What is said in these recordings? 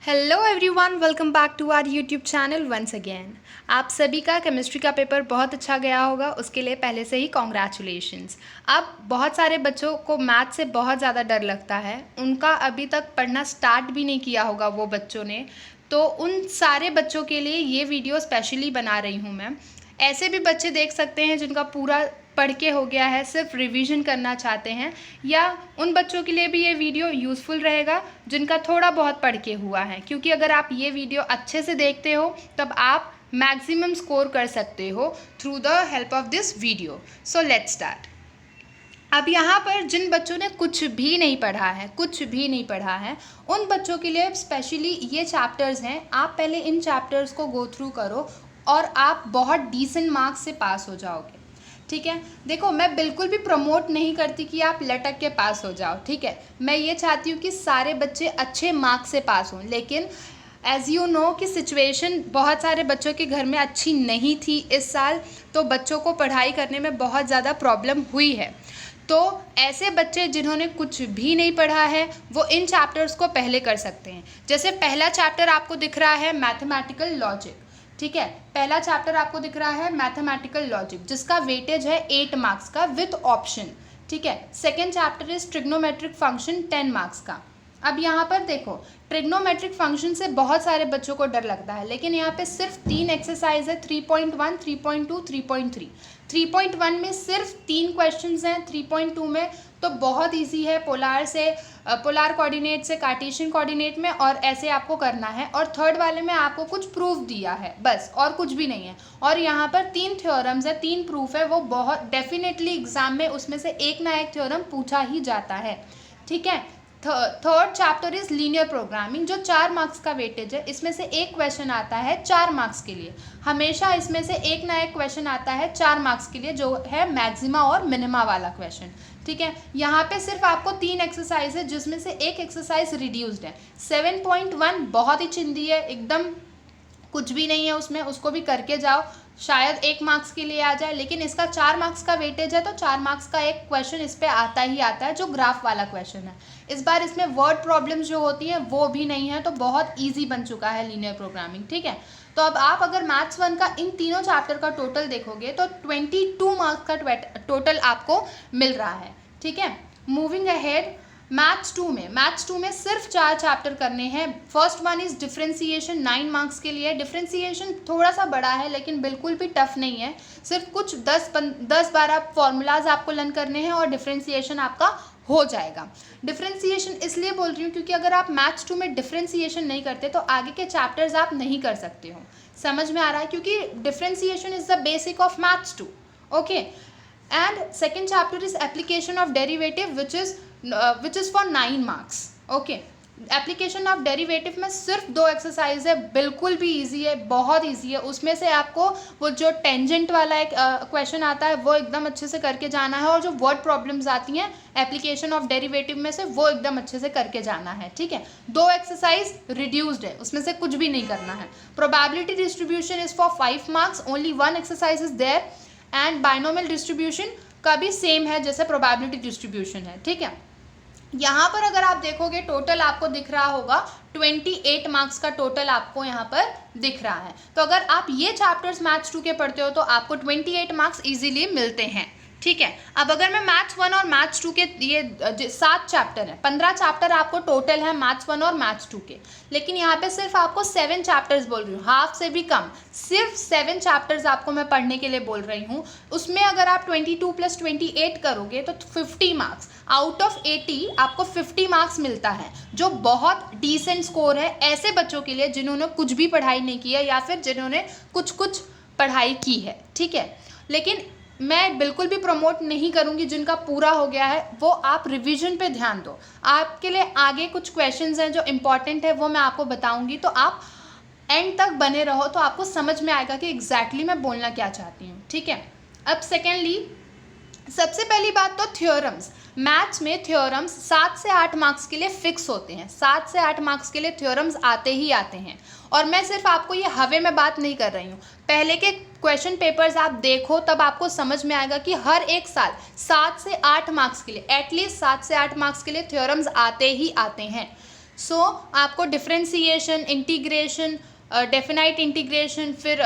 Hello everyone, welcome back to our YouTube channel once again. आप सभी का chemistry का पेपर बहुत अच्छा गया होगा, उसके लिए पहले से ही कॉन्ग्रेचुलेशंस। अब बहुत सारे बच्चों को मैथ से बहुत ज़्यादा डर लगता है, उनका अभी तक पढ़ना स्टार्ट भी नहीं किया होगा वो बच्चों ने, तो उन सारे बच्चों के लिए ये वीडियो स्पेशली बना रही हूँ मैं। ऐसे भी बच्चे देख सकते हैं जिनका पूरा पढ़ के हो गया है, सिर्फ रिवीजन करना चाहते हैं, या उन बच्चों के लिए भी ये वीडियो यूज़फुल रहेगा जिनका थोड़ा बहुत पढ़ के हुआ है, क्योंकि अगर आप ये वीडियो अच्छे से देखते हो तब आप मैक्सिमम स्कोर कर सकते हो through the help of this video. So let's start. अब यहाँ पर जिन बच्चों ने कुछ भी नहीं पढ़ा है उन बच्चों के लिए स्पेशली ये चैप्टर्स हैं। आप पहले इन चैप्टर्स को गो थ्रू करो और आप बहुत डिसेंट मार्क्स से पास हो जाओगे। ठीक है, देखो मैं बिल्कुल भी प्रमोट नहीं करती कि आप लटक के पास हो जाओ। ठीक है, मैं ये चाहती हूँ कि सारे बच्चे अच्छे मार्क्स से पास हों, लेकिन एज़ यू नो कि सिचुएशन बहुत सारे बच्चों के घर में अच्छी नहीं थी इस साल, तो बच्चों को पढ़ाई करने में बहुत ज़्यादा प्रॉब्लम हुई है। तो ऐसे बच्चे जिन्होंने कुछ भी नहीं पढ़ा है वो इन चैप्टर्स को पहले कर सकते हैं। जैसे पहला चैप्टर आपको दिख रहा है मैथमेटिकल लॉजिक। ठीक है, पहला चैप्टर आपको दिख रहा है मैथमेटिकल लॉजिक, जिसका वेटेज है 8 मार्क्स का विथ ऑप्शन। ठीक है, second chapter is trigonometric function 10 marks का। अब यहाँ पर देखो, ट्रिग्नोमेट्रिक फंक्शन से बहुत सारे बच्चों को डर लगता है, लेकिन यहाँ पे सिर्फ 3 एक्सरसाइज है, 3.1, 3.2, 3.3। 3.1 में सिर्फ 3 क्वेश्चंस हैं, 3.2 में तो बहुत इजी है, पोलार कोऑर्डिनेट से कार्टेशियन कोऑर्डिनेट में, और ऐसे आपको करना है। और थर्ड वाले में आपको कुछ प्रूफ दिया है बस, और कुछ भी नहीं है। और यहाँ पर 3 थ्योरम्स है, 3 प्रूफ है, वो बहुत डेफिनेटली एग्जाम में उसमें से एक ना एक थ्योरम पूछा ही जाता है। ठीक है, third chapter is linear programming, जो 4 मार्क्स का वेटेज है। इसमें से एक क्वेश्चन आता है 4 मार्क्स के लिए, हमेशा इसमें से एक ना एक क्वेश्चन आता है 4 मार्क्स के लिए, जो है मैक्सिमा और मिनिमा वाला क्वेश्चन। ठीक है, यहाँ पे सिर्फ आपको 3 एक्सरसाइज है, जिसमें से एक एक्सरसाइज रिड्यूस्ड है। 7.1 बहुत ही चिंदी है, एकदम कुछ भी नहीं है उसमें, उसको भी करके जाओ, शायद 1 मार्क्स के लिए आ जाए। लेकिन इसका 4 मार्क्स का वेटेज है, तो 4 मार्क्स का एक क्वेश्चन इस पर आता ही आता है, जो ग्राफ वाला क्वेश्चन है। इस बार इसमें वर्ड प्रॉब्लम्स जो होती हैं वो भी नहीं है, तो बहुत ईजी बन चुका है लीनियर प्रोग्रामिंग। ठीक है, तो अब आप अगर मैथ्स 1 का इन तीनों चैप्टर का टोटल देखोगे तो 22 मार्क्स का टोटल आपको मिल रहा है। ठीक है, मूविंग अहेड, मैथ्स 2 में सिर्फ 4 चैप्टर करने हैं। First one is differentiation, 9 marks के लिए। डिफ्रेंसिएशन थोड़ा सा बड़ा है, लेकिन बिल्कुल भी टफ नहीं है, सिर्फ कुछ 10-12 फॉर्मूलाज आपको लर्न करने हैं और डिफ्रेंसिएशन आपका हो जाएगा। डिफ्रेंसिएशन इसलिए बोल रही हूँ क्योंकि अगर आप मैथ्स 2 में डिफ्रेंसिएशन नहीं करते तो आगे के चैप्टर्स आप नहीं कर सकते हो। समझ में आ रहा है? क्योंकि differentiation is the basic of maths 2। Okay, and second chapter is application of derivative which is for 9 marks. Okay, application of derivative में सिर्फ 2 एक्सरसाइज है, बिल्कुल भी इजी है, बहुत इजी है। उसमें से आपको वो जो टेंजेंट वाला एक क्वेश्चन आता है वो एकदम अच्छे से करके जाना है, और जो वर्ड प्रॉब्लम्स आती हैं एप्लीकेशन ऑफ डेरिवेटिव में से वो एकदम अच्छे से करके जाना है। ठीक है, 2 एक्सरसाइज रिड्यूस्ड है, उसमें से कुछ भी नहीं करना है। Probability distribution is for 5 marks, only 1 exercise is there, and binomial distribution का भी सेम है जैसे प्रोबेबिलिटी डिस्ट्रीब्यूशन है। ठीक है, यहाँ पर अगर आप देखोगे टोटल आपको दिख रहा होगा 28 मार्क्स का टोटल आपको यहाँ पर दिख रहा है। तो अगर आप ये चैप्टर्स मैथ्स 2 के पढ़ते हो तो आपको 28 मार्क्स इजीली मिलते हैं। ठीक है, अब अगर मैं मैथ्स 1 और मैथ्स 2 के ये 7 चैप्टर हैं, 15 चैप्टर आपको टोटल है मैथ्स 1 और मैथ्स 2 के, लेकिन यहाँ पे सिर्फ आपको 7 चैप्टर्स बोल रही हूँ, हाफ से भी कम, सिर्फ 7 चैप्टर्स आपको मैं पढ़ने के लिए बोल रही हूँ। उसमें अगर आप 22 + 28 करोगे तो 50 मार्क्स, आउट ऑफ 80 आपको 50 मार्क्स मिलता है, जो बहुत डिसेंट स्कोर है ऐसे बच्चों के लिए जिन्होंने कुछ भी पढ़ाई नहीं की है, या फिर जिन्होंने कुछ पढ़ाई की है। ठीक है, लेकिन मैं बिल्कुल भी प्रमोट नहीं करूंगी जिनका पूरा हो गया है, वो आप रिवीजन पे ध्यान दो। आपके लिए आगे कुछ क्वेश्चंस हैं जो इम्पॉर्टेंट है, वो मैं आपको बताऊंगी, तो आप एंड तक बने रहो, तो आपको समझ में आएगा कि एग्जैक्टली मैं बोलना क्या चाहती हूँ। ठीक है, अब सेकेंडली, सबसे पहली बात तो थ्योरम्स। मैथ्स में थ्योरम्स 7 से 8 मार्क्स के लिए फिक्स होते हैं, 7 से 8 मार्क्स के लिए थ्योरम्स आते ही आते हैं। और मैं सिर्फ आपको ये हवे में बात नहीं कर रही हूँ, पहले के क्वेश्चन पेपर्स आप देखो तब आपको समझ में आएगा कि हर एक साल 7 से 8 मार्क्स के लिए, एटलीस्ट 7 से 8 मार्क्स के लिए थ्योरम्स आते ही आते हैं। सो आपको डिफरेंशिएशन, इंटीग्रेशन, डेफिनाइट इंटीग्रेशन, फिर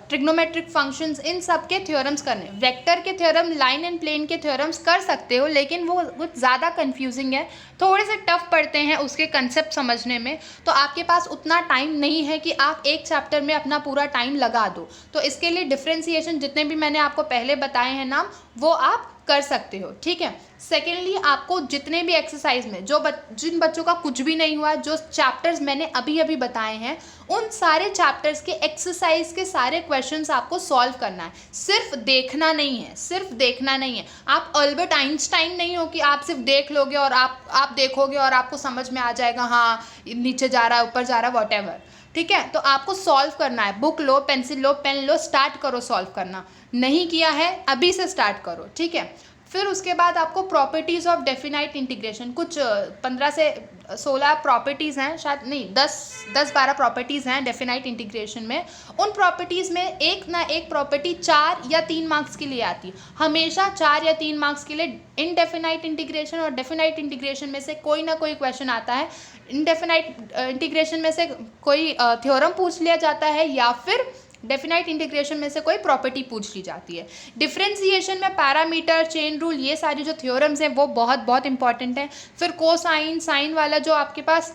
ट्रिग्नोमेट्रिक फंक्शंस, इन सब के थ्योरम्स करने। वेक्टर के थ्योरम, लाइन एंड प्लेन के थ्योरम्स कर सकते हो, लेकिन वो कुछ ज़्यादा कंफ्यूजिंग है, थोड़े से टफ पड़ते हैं उसके कंसेप्ट समझने में। तो आपके पास उतना टाइम नहीं है कि आप एक चैप्टर में अपना पूरा टाइम लगा दो। तो इसके लिए डिफरेंशिएशन जितने भी मैंने आपको पहले बताए हैं नाम, वो आप कर सकते हो, ठीक है। सेकेंडली, आपको जितने भी एक्सरसाइज में जिन बच्चों का कुछ भी नहीं हुआ, जो चैप्टर्स मैंने अभी अभी बताए हैं, उन सारे चैप्टर्स के एक्सरसाइज के सारे क्वेश्चंस आपको सॉल्व करना है। सिर्फ देखना नहीं है, सिर्फ देखना नहीं है। आप अल्बर्ट आइंस्टाइन नहीं हो कि आप सिर्फ देख लोगे और आप देखोगे और आपको समझ में आ जाएगा, हाँ नीचे जा रहा है, ऊपर जा रहा है, वॉटेवर, ठीक है। तो आपको सॉल्व करना है। बुक लो, पेंसिल लो, पेन लो, स्टार्ट करो सॉल्व करना। नहीं किया है, अभी से स्टार्ट करो, ठीक है। फिर उसके बाद आपको प्रॉपर्टीज़ ऑफ डेफिनाइट इंटीग्रेशन, कुछ 15 से 16 प्रॉपर्टीज़ हैं, शायद नहीं 10-12 प्रॉपर्टीज़ हैं डेफिनाइट इंटीग्रेशन में। उन प्रॉपर्टीज़ में एक ना एक प्रॉपर्टी 4 या 3 मार्क्स के लिए आती है, हमेशा 4 या 3 मार्क्स के लिए। इनडेफिनाइट इंटीग्रेशन और डेफिनाइट इंटीग्रेशन में से कोई ना कोई क्वेश्चन आता है। इनडेफिनाइट इंटीग्रेशन में से कोई थ्योरम पूछ लिया जाता है, या फिर डेफिनाइट इंटीग्रेशन में से कोई प्रॉपर्टी पूछ ली जाती है। डिफरेंशिएशन में पैरामीटर, चेन रूल, ये सारी जो थ्योरम्स हैं वो बहुत बहुत इंपॉर्टेंट है। फिर कोसाइन, साइन वाला जो आपके पास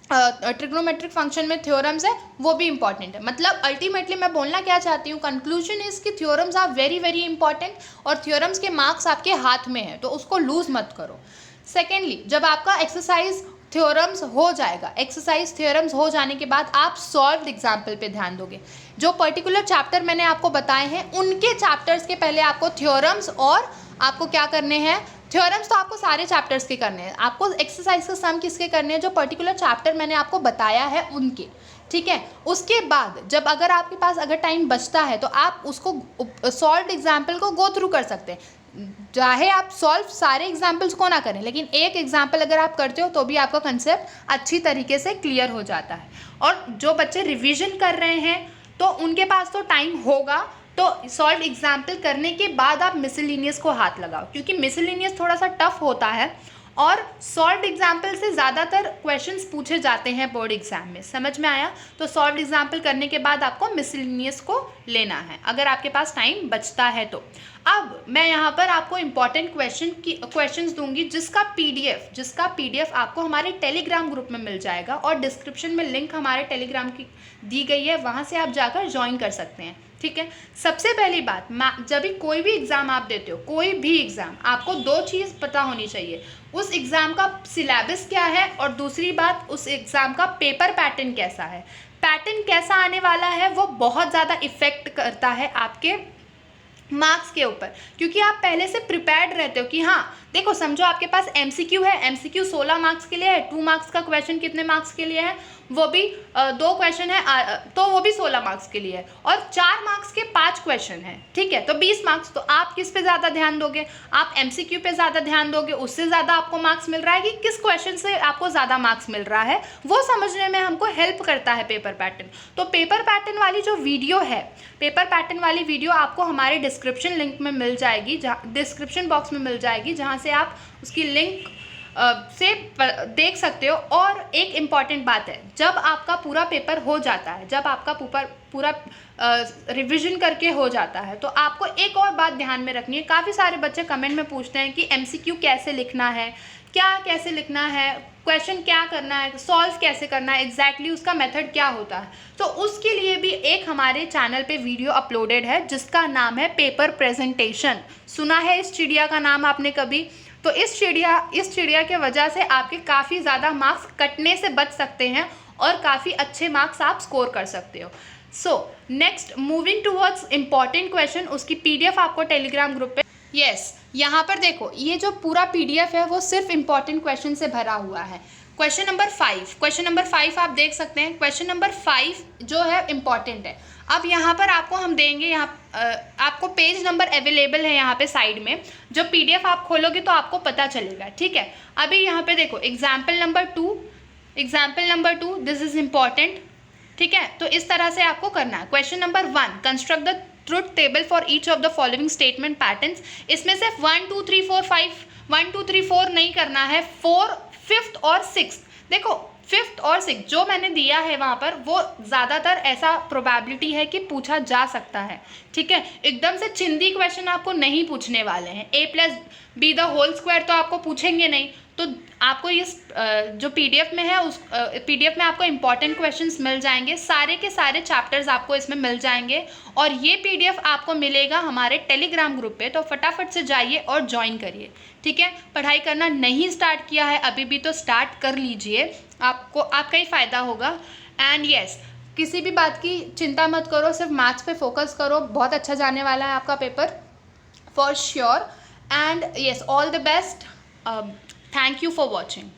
ट्रिग्नोमेट्रिक फंक्शन में थ्योरम्स है, वो भी इंपॉर्टेंट है। मतलब अल्टीमेटली मैं बोलना क्या चाहती हूँ, कंक्लूजन इज कि theorems are very very important, और थ्योरम्स के मार्क्स आपके हाथ में है, तो उसको लूज मत करो। सेकेंडली, जब आपका एक्सरसाइज थ्योरम्स हो जाएगा, एक्सरसाइज थ्योरम्स हो जाने के बाद आप सॉल्व्ड एग्जाम्पल पे ध्यान दोगे। जो पर्टिकुलर चैप्टर मैंने आपको बताए हैं, उनके चैप्टर्स के पहले आपको थ्योरम्स, और आपको क्या करने हैं, थ्योरम्स तो आपको सारे चैप्टर्स के करने हैं, आपको एक्सरसाइज का सम किसके करने हैं, जो पर्टिकुलर चैप्टर मैंने आपको बताया है उनके, ठीक है। उसके बाद जब अगर आपके पास अगर टाइम बचता है, तो आप उसको सॉल्व्ड एग्जाम्पल को गो थ्रू कर सकते हैं। चाहे आप सॉल्व सारे एग्जाम्पल्स को ना करें, लेकिन एक एग्जाम्पल अगर आप करते हो तो भी आपका कंसेप्ट अच्छी तरीके से क्लियर हो जाता है। और जो बच्चे रिवीजन कर रहे हैं, तो उनके पास तो टाइम होगा, तो सॉल्व एग्जाम्पल करने के बाद आप मिसलिनियस को हाथ लगाओ, क्योंकि मिसलिनियस थोड़ा सा टफ होता है, और सॉल्व एग्जाम्पल से ज़्यादातर क्वेश्चंस पूछे जाते हैं बोर्ड एग्जाम में। समझ में आया? तो सॉल्व एग्जाम्पल करने के बाद आपको मिसलिनियस को लेना है, अगर आपके पास टाइम बचता है तो। अब मैं यहाँ पर आपको इम्पॉर्टेंट क्वेश्चंस दूंगी, जिसका पीडीएफ आपको हमारे टेलीग्राम ग्रुप में मिल जाएगा, और डिस्क्रिप्शन में लिंक हमारे टेलीग्राम की दी गई है, वहाँ से आप जाकर ज्वाइन कर सकते हैं, ठीक है। सबसे पहली बात, जब भी कोई भी एग्ज़ाम आप देते हो, कोई भी एग्ज़ाम, आपको 2 चीज़ पता होनी चाहिए, उस एग्ज़ाम का सिलेबस क्या है, और दूसरी बात उस एग्ज़ाम का पेपर पैटर्न कैसा है। पैटर्न कैसा आने वाला है वो बहुत ज़्यादा इफ़ेक्ट करता है आपके मार्क्स के ऊपर, क्योंकि आप पहले से प्रिपेयर्ड रहते हो कि हाँ देखो, समझो आपके पास एमसीक्यू है, एमसीक्यू 16 मार्क्स के लिए है, 2 मार्क्स का क्वेश्चन कितने मार्क्स के लिए है, वो भी 2 क्वेश्चन है, तो वो भी 16 मार्क्स के लिए है, और 4 मार्क्स के 5 क्वेश्चन हैं, ठीक है, तो 20 मार्क्स। तो आप किस पे ज़्यादा ध्यान दोगे? आप एमसीक्यू पे ज़्यादा ध्यान दोगे, उससे ज़्यादा आपको मार्क्स मिल रहा है, कि किस क्वेश्चन से आपको ज़्यादा मार्क्स मिल रहा है, वो समझने में हमको हेल्प करता है पेपर पैटर्न। तो पेपर पैटर्न वाली जो वीडियो है, पेपर पैटर्न वाली वीडियो आपको हमारे डिस्क्रिप्शन लिंक में मिल जाएगी, डिस्क्रिप्शन बॉक्स में मिल जाएगी, जहाँ से आप उसकी लिंक से देख सकते हो। और एक इम्पॉर्टेंट बात है, जब आपका पूरा पेपर हो जाता है, जब आपका पूरा रिवीजन करके हो जाता है, तो आपको एक और बात ध्यान में रखनी है। काफ़ी सारे बच्चे कमेंट में पूछते हैं कि एमसीक्यू कैसे लिखना है, क्या कैसे लिखना है, क्वेश्चन क्या करना है, सॉल्व कैसे करना है, एग्जैक्टली उसका मेथड क्या होता है। तो उसके लिए भी एक हमारे चैनल पे वीडियो अपलोडेड है, जिसका नाम है पेपर प्रेजेंटेशन। सुना है इस चिड़िया का नाम आपने कभी? तो इस चिड़िया के वजह से आपके काफ़ी ज़्यादा मार्क्स कटने से बच सकते हैं, और काफ़ी अच्छे मार्क्स आप स्कोर कर सकते हो। So next, moving towards important question, उसकी पीडीएफ आपको टेलीग्राम ग्रुप पे, यस यहाँ पर देखो, ये जो पूरा पीडीएफ है वो सिर्फ इम्पॉर्टेंट क्वेश्चन से भरा हुआ है। क्वेश्चन नंबर 5 आप देख सकते हैं। क्वेश्चन नंबर 5 जो है इम्पॉर्टेंट है। अब यहाँ पर आपको हम देंगे, यहाँ आपको पेज नंबर अवेलेबल है यहाँ पे साइड में, जो पीडीएफ आप खोलोगे तो आपको पता चलेगा, ठीक है। अभी यहाँ पे देखो example number 2, this is important, ठीक है। तो इस तरह से आपको करना है। Question number 1, construct the truth table for each of the following statement patterns. इसमें सिर्फ 1 2 3 4 5 1 2 3 4 नहीं करना है, 4, 5th और 6th। देखो 5th और 6th जो मैंने दिया है वहाँ पर, वो ज़्यादातर ऐसा प्रोबेबिलिटी है कि पूछा जा सकता है, ठीक है। एकदम से चिंदी क्वेश्चन आपको नहीं पूछने वाले हैं। a+b द होल स्क्वायर तो आपको पूछेंगे नहीं, तो आपको इस जो पीडीएफ में है उस पीडीएफ में आपको इंपॉर्टेंट क्वेश्चंस मिल जाएंगे, सारे के सारे चैप्टर्स आपको इसमें मिल जाएंगे। और ये पीडीएफ आपको मिलेगा हमारे टेलीग्राम ग्रुप पे, तो फटाफट से जाइए और ज्वाइन करिए, ठीक है। पढ़ाई करना नहीं स्टार्ट किया है अभी भी तो स्टार्ट कर लीजिए, आपको आपका ही फ़ायदा होगा। एंड यस, किसी भी बात की चिंता मत करो, सिर्फ मैथ्स पे फोकस करो, बहुत अच्छा जाने वाला है आपका paper for sure. And yes, all the best. Thank you for watching.